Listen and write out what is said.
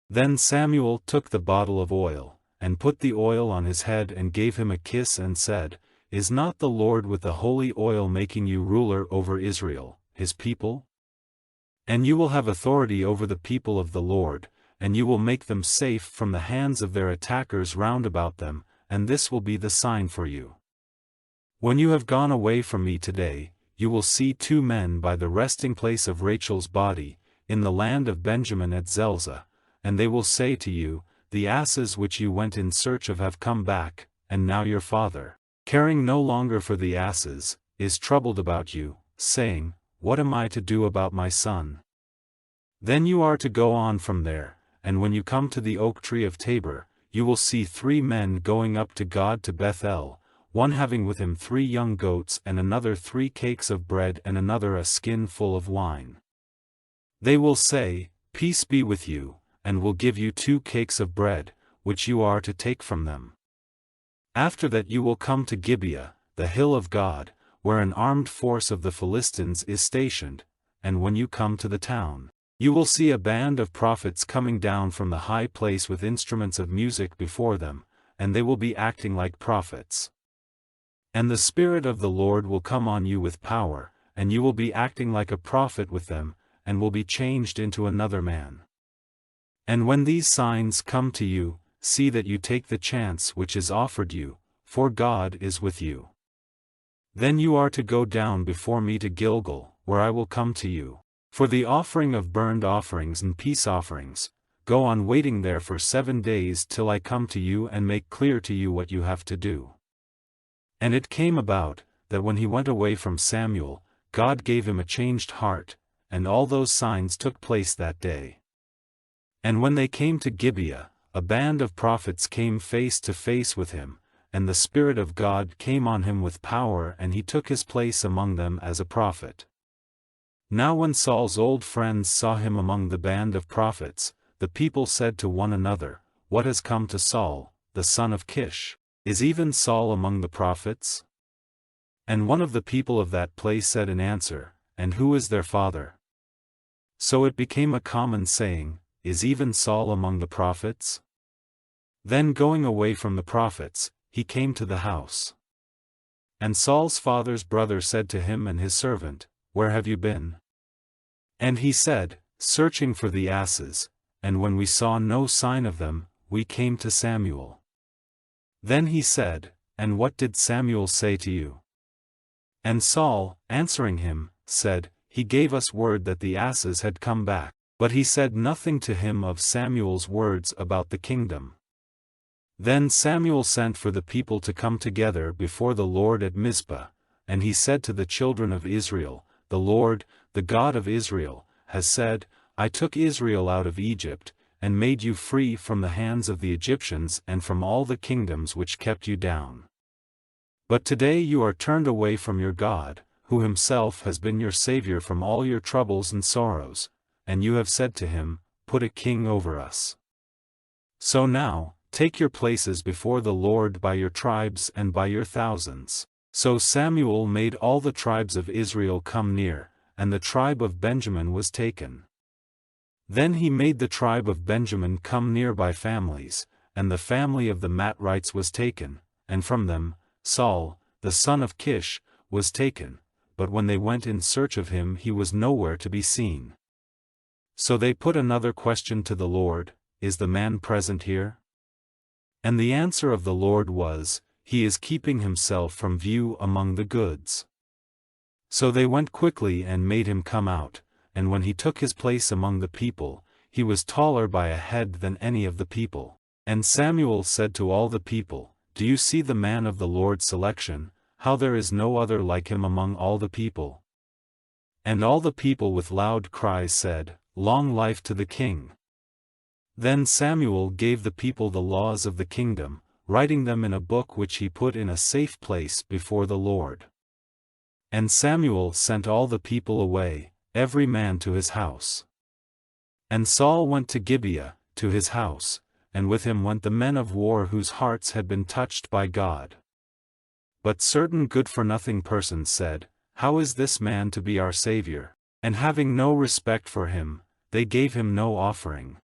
Then Samuel took the bottle of oil, and put the oil on his head and gave him a kiss and said, Is not the Lord with the holy oil making you ruler over Israel, his people? And you will have authority over the people of the Lord, and you will make them safe from the hands of their attackers round about them, and this will be the sign for you. When you have gone away from me today, you will see 2 men by the resting place of Rachel's body, in the land of Benjamin at Zelzah, and they will say to you, The asses which you went in search of have come back, and now your father, caring no longer for the asses, is troubled about you, saying, What am I to do about my son? Then you are to go on from there, and when you come to the oak tree of Tabor, you will see 3 men going up to God to Bethel, one having with him 3 young goats and another 3 cakes of bread and another a skin full of wine. They will say, Peace be with you, and will give you 2 cakes of bread, which you are to take from them. After that you will come to Gibeah, the hill of God, where an armed force of the Philistines is stationed, and when you come to the town, you will see a band of prophets coming down from the high place with instruments of music before them, and they will be acting like prophets. And the Spirit of the Lord will come on you with power, and you will be acting like a prophet with them, and will be changed into another man. And when these signs come to you, see that you take the chance which is offered you, for God is with you. Then you are to go down before me to Gilgal, where I will come to you. For the offering of burnt offerings and peace offerings, go on waiting there for 7 days till I come to you and make clear to you what you have to do. And it came about, that when he went away from Samuel, God gave him a changed heart, and all those signs took place that day. And when they came to Gibeah, a band of prophets came face to face with him, and the Spirit of God came on him with power, and he took his place among them as a prophet. Now when Saul's old friends saw him among the band of prophets, the people said to one another, What has come to Saul, the son of Kish? Is even Saul among the prophets? And one of the people of that place said in answer, And who is their father? So it became a common saying, Is even Saul among the prophets? Then going away from the prophets, he came to the house. And Saul's father's brother said to him and his servant, Where have you been? And he said, Searching for the asses, and when we saw no sign of them, we came to Samuel. Then he said, And what did Samuel say to you? And Saul, answering him, said, He gave us word that the asses had come back, but he said nothing to him of Samuel's words about the kingdom. Then Samuel sent for the people to come together before the Lord at Mizpah, and he said to the children of Israel, The Lord, the God of Israel, has said, I took Israel out of Egypt, and made you free from the hands of the Egyptians and from all the kingdoms which kept you down. But today you are turned away from your God, who himself has been your Savior from all your troubles and sorrows, and you have said to him, Put a king over us. So now, take your places before the Lord by your tribes and by your thousands. So Samuel made all the tribes of Israel come near, and the tribe of Benjamin was taken. Then he made the tribe of Benjamin come near by families, and the family of the Matrites was taken, and from them, Saul, the son of Kish, was taken, but when they went in search of him he was nowhere to be seen. So they put another question to the Lord, Is the man present here? And the answer of the Lord was, He is keeping himself from view among the goods. So they went quickly and made him come out, and when he took his place among the people, he was taller by a head than any of the people. And Samuel said to all the people, Do you see the man of the Lord's selection, how there is no other like him among all the people? And all the people with loud cries said, Long life to the king. Then Samuel gave the people the laws of the kingdom, writing them in a book which he put in a safe place before the Lord. And Samuel sent all the people away, every man to his house. And Saul went to Gibeah, to his house, and with him went the men of war whose hearts had been touched by God. But certain good-for-nothing persons said, How is this man to be our Savior? And having no respect for him, they gave him no offering.